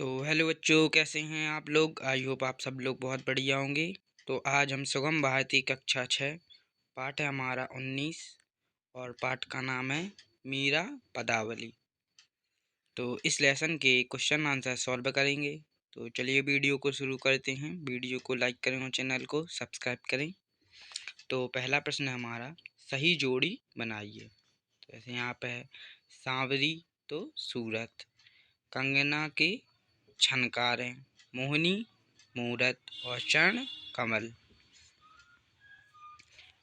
तो हेलो बच्चों, कैसे हैं आप लोग। आई होप आप सब लोग बहुत बढ़िया होंगे। तो आज हम सुगम भारती कक्षा 6 पाठ है हमारा 19 और पाठ का नाम है मीरा पदावली। तो इस लेसन के क्वेश्चन आंसर सॉल्व करेंगे। तो चलिए वीडियो को शुरू करते हैं। वीडियो को लाइक करें और चैनल को सब्सक्राइब करें। तो पहला प्रश्न है हमारा, सही जोड़ी बनाइए। तो ऐसे यहाँ पे है सांवरी तो सूरत, कंगना के छनकारें, मोहिनी मूरत और चरण कमल।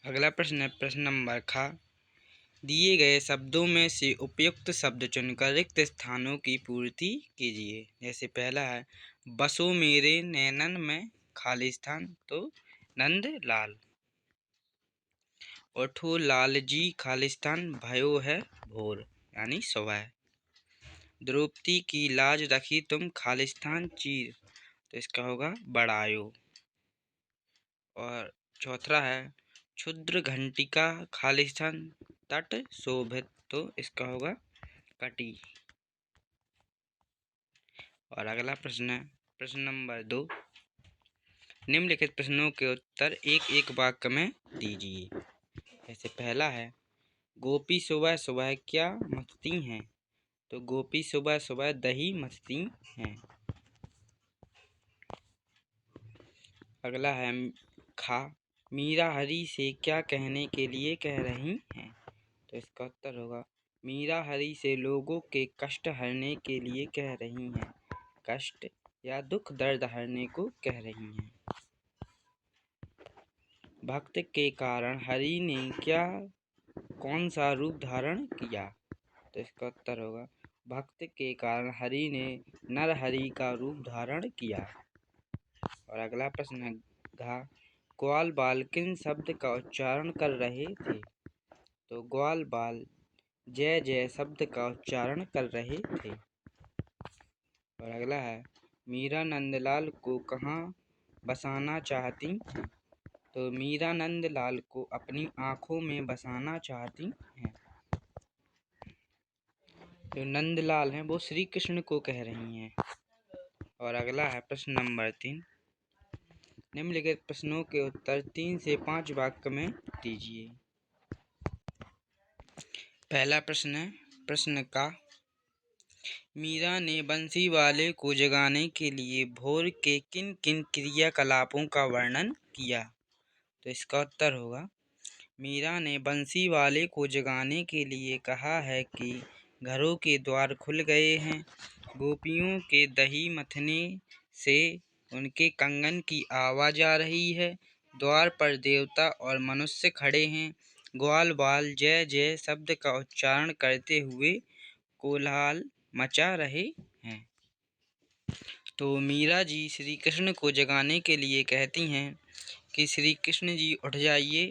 अगला प्रश्न है प्रश्न नंबर ख, दिए गए शब्दों में से उपयुक्त शब्द चुनकर रिक्त स्थानों की पूर्ति कीजिए। जैसे पहला है बसो मेरे नैनन में खालिस्तान, तो नंदलाल। उठो लाल जी खालिस्तान भयो है भोर, यानी सुबह। द्रौपदी की लाज रखी तुम खालिस्तान चीर, तो इसका होगा बड़ायो। और चौथा है क्षुद्र घंटिका खालिस्तान तट शोभित, तो इसका होगा कटी। और अगला प्रश्न है प्रश्न नंबर 2, निम्नलिखित प्रश्नों के उत्तर एक एक वाक्य में दीजिए। जैसे पहला है गोपी सुबह सुबह क्या मथती हैं, तो गोपी सुबह सुबह दही मथती हैं। अगला है खा, मीरा हरी से क्या कहने के लिए कह रही हैं, तो इसका उत्तर होगा मीरा हरी से लोगों के कष्ट हरने के लिए कह रही हैं। कष्ट या दुख दर्द हरने को कह रही हैं। भक्त के कारण हरि ने क्या कौन सा रूप धारण किया, तो इसका उत्तर होगा भक्त के कारण हरि ने नरहरि का रूप धारण किया। और अगला प्रश्न है घा, ग्वाल बाल किन शब्द का उच्चारण कर रहे थे, तो ग्वाल बाल जय जय शब्द का उच्चारण कर रहे थे। और अगला है मीरा नंदलाल को कहाँ बसाना चाहती हैं, तो मीरा नंदलाल को अपनी आंखों में बसाना चाहती हैं। जो नंदलाल हैं वो श्री कृष्ण को कह रही हैं। और अगला है प्रश्न नंबर 3, निम्नलिखित प्रश्नों के उत्तर 3 से 5 वाक्य में दीजिए। पहला प्रश्न है प्रश्न का, मीरा ने बंसी वाले को जगाने के लिए भोर के किन किन क्रियाकलापों का वर्णन किया, तो इसका उत्तर होगा मीरा ने बंसी वाले को जगाने के लिए कहा है कि घरों के द्वार खुल गए हैं, गोपियों के दही मथने से उनके कंगन की आवाज़ आ रही है, द्वार पर देवता और मनुष्य खड़े हैं, ग्वाल बाल जय जय शब्द का उच्चारण करते हुए कोलाहल मचा रहे हैं। तो मीरा जी श्री कृष्ण को जगाने के लिए कहती हैं कि श्री कृष्ण जी उठ जाइए,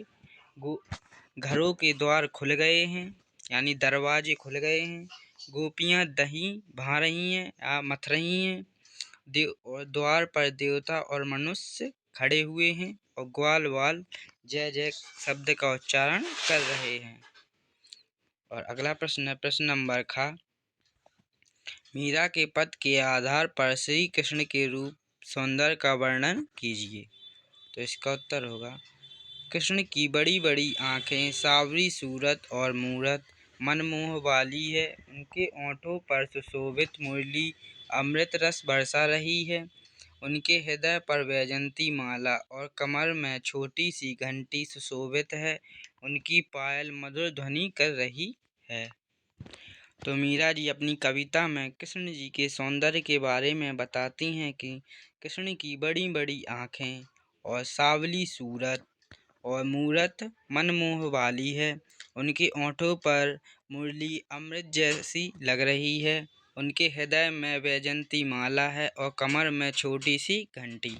घरों के द्वार खुल गए हैं, यानी दरवाजे खुल गए हैं, गोपियाँ दही भा रही हैं या मथ रही हैं, और द्वार पर देवता और मनुष्य खड़े हुए हैं, और ग्वाल बाल जय जय शब्द का उच्चारण कर रहे हैं। और अगला प्रश्न है प्रश्न नंबर खा, मीरा के पद के आधार पर श्री कृष्ण के रूप सौंदर्य का वर्णन कीजिए, तो इसका उत्तर होगा कृष्ण की बड़ी बड़ी आँखें, सांवरी सूरत और मूरत मनमोह वाली है, उनके ओंठों पर सुशोभित मुरली अमृत रस बरसा रही है, उनके हृदय पर वैजंती माला और कमर में छोटी सी घंटी सुशोभित है, उनकी पायल मधुर ध्वनि कर रही है। तो मीरा जी अपनी कविता में कृष्ण जी के सौंदर्य के बारे में बताती हैं कि कृष्ण की बड़ी बड़ी आँखें और सांवली सूरत और मूरत मनमोह वाली है, उनके ओंठों पर मुरली अमृत जैसी लग रही है, उनके हृदय में वैजंती माला है और कमर में छोटी सी घंटी,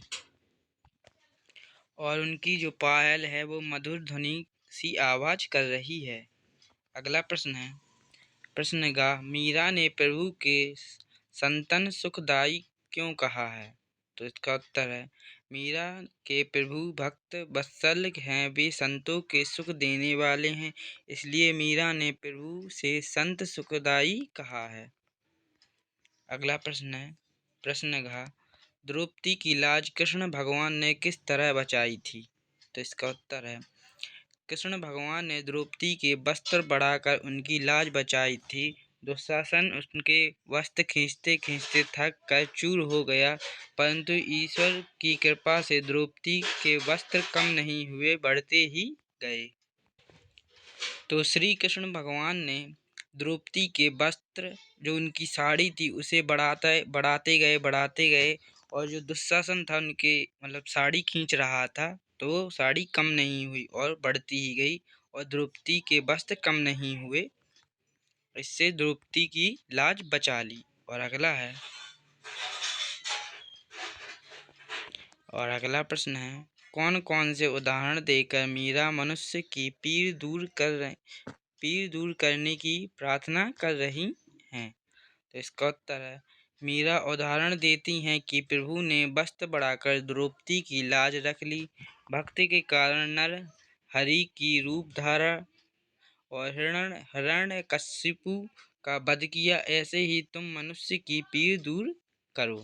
और उनकी जो पायल है वो मधुर ध्वनि सी आवाज़ कर रही है। अगला प्रश्न है प्रश्न गा, मीरा ने प्रभु के संतन सुखदाई क्यों कहा है, तो इसका उत्तर है मीरा के प्रभु भक्त वत्सल हैं, वे संतों के सुख देने वाले हैं, इसलिए मीरा ने प्रभु से संत सुखदाई कहा है। अगला प्रश्न है प्रश्न घ द्रौपदी की लाज कृष्ण भगवान ने किस तरह बचाई थी? तो इसका उत्तर है कृष्ण भगवान ने द्रौपदी के वस्त्र बढ़ाकर उनकी लाज बचाई थी। दुशासन उनके वस्त्र खींचते खींचते थक कर चूर हो गया, परंतु ईश्वर की कृपा से द्रौपदी के वस्त्र कम नहीं हुए, बढ़ते ही गए। तो श्री कृष्ण भगवान ने द्रौपदी के वस्त्र, जो उनकी साड़ी थी, उसे बढ़ाते गए और जो दुशासन था उनके मतलब साड़ी खींच रहा था, तो साड़ी कम नहीं हुई और बढ़ती ही गई और द्रौपदी के वस्त्र कम नहीं हुए। इससे द्रौपदी की लाज बचा ली। और अगला प्रश्न है कौन कौन से उदाहरण देकर मीरा मनुष्य की पीड़ दूर करने की प्रार्थना कर रही हैं? तो इसका उत्तर है मीरा उदाहरण देती हैं कि प्रभु ने वस्त्र बढ़ाकर द्रौपदी की लाज रख ली। भक्ति के कारण नर हरि की रूप धारा और हिरण्यकशिपु का वध किया, ऐसे ही तुम मनुष्य की पीड़ दूर करो।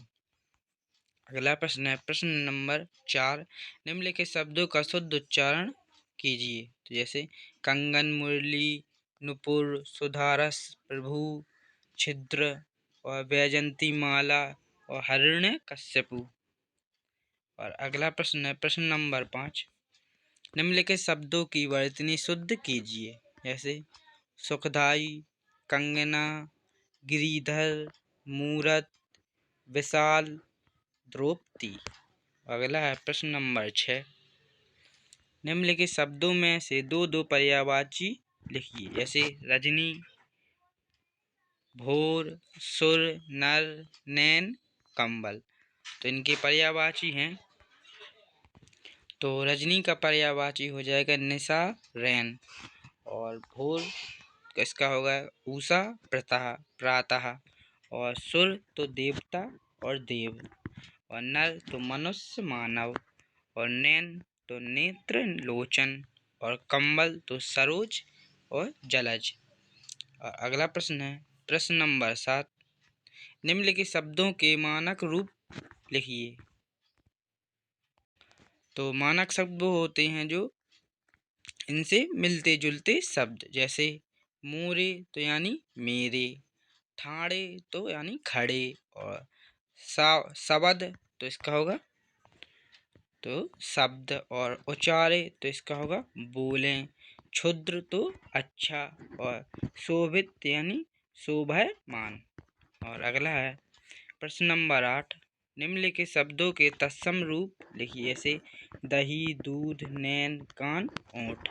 अगला प्रश्न है प्रश्न नंबर 4, निम्नलिखित शब्दों का शुद्ध उच्चारण कीजिए। तो जैसे कंगन, मुरली, नुपुर, सुधारस, प्रभु, छिद्र और वैजंती माला और हिरण्यकशिपु। और अगला प्रश्न है प्रश्न नंबर 5, निम्नलिखित शब्दों की वर्तनी शुद्ध कीजिए। जैसे सुखदाई, कंगना, गिरिधर, मूरत, विशाल, द्रौपदी। अगला है प्रश्न नंबर 6, निम्नलिखित शब्दों में से दो पर्यायवाची लिखिए। जैसे रजनी, भोर, सुर, नर, नैन, कंबल। तो इनके पर्यायवाची हैं। तो रजनी का पर्यायवाची हो जाएगा निशा, रैन। और भोर इसका होगा उषा, प्रातः। और सुर तो देवता और देव। और नर तो मनुष्य, मानव। और नैन तो नेत्र, लोचन। और कंबल तो सरोज और जलज। और अगला प्रश्न है प्रश्न नंबर 7, निम्नलिखित शब्दों के मानक रूप लिखिए। तो मानक शब्द वो होते हैं जो इनसे मिलते जुलते शब्द। जैसे मोरे तो यानी मेरे, ठाड़े तो यानी खड़े। और शब्द तो इसका होगा तो शब्द। और उचारे तो इसका होगा बोलें। क्षुद्र तो अच्छा। और शोभित यानी शोभायमान। और अगला है प्रश्न नंबर 8, निम्नलिखित शब्दों के तत्सम रूप लिखिए। जैसे दही, दूध, नैन, कान, ओंठ।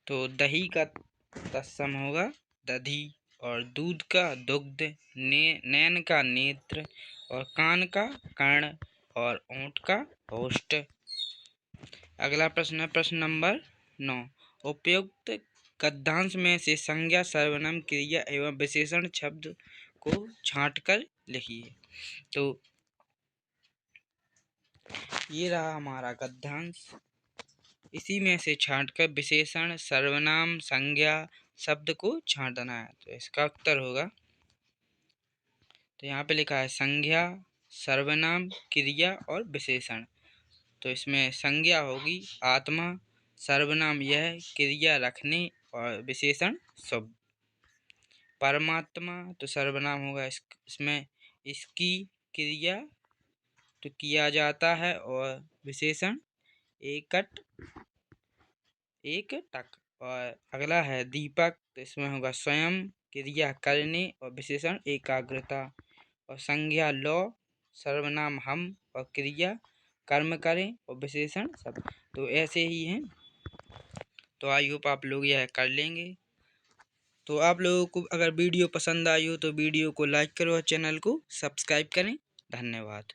तो दही का तत्सम होगा दधि। और दूध का दुग्ध, नैन का नेत्र। और कान का कर्ण। और ओंठ का ओष्ठ। अगला प्रश्न है प्रश्न नंबर 9, उपयुक्त गद्यांश में से संज्ञा, सर्वनाम, क्रिया एवं विशेषण शब्द को छांटकर लिखिए। तो ये रहा हमारा गद्यांश। इसी में से छांटकर विशेषण, सर्वनाम, संज्ञा शब्द को छांटना है। तो इसका उत्तर होगा, तो यहाँ पे लिखा है संज्ञा, सर्वनाम, क्रिया और विशेषण। तो इसमें संज्ञा होगी आत्मा, सर्वनाम यह, क्रिया रखने और विशेषण शुभ। परमात्मा तो सर्वनाम होगा इसमें इसकी क्रिया तो किया जाता है और विशेषण एक टक। और अगला है दीपक, तो इसमें होगा स्वयं, क्रिया करने और विशेषण एकाग्रता। और संज्ञा लो, सर्वनाम हम और क्रिया कर्म करें और विशेषण सब। तो ऐसे ही हैं। तो आई होप आप लोग यह कर लेंगे। तो आप लोगों को अगर वीडियो पसंद आई हो तो वीडियो को लाइक करो और चैनल को सब्सक्राइब करें। धन्यवाद।